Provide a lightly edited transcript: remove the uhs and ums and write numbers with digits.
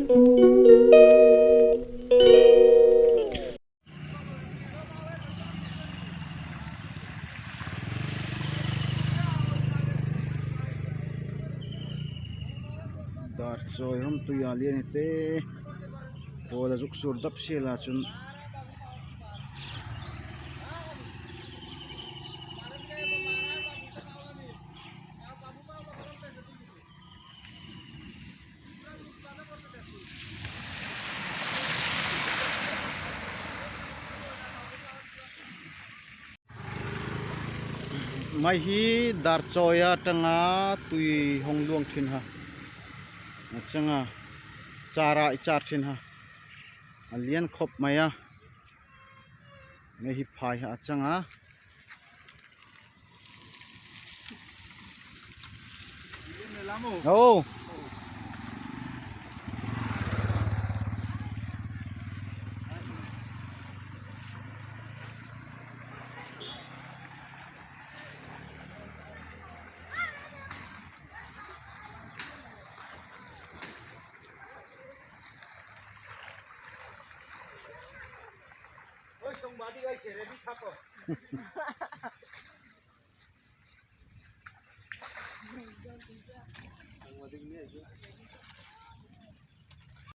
dar choi hom tu ya lian te pola juk sur dap sela chun mai hi dar choya tanga tui hong luang thin ha changa chara ichar thin ha alian khop maya me hi phai ha changa oh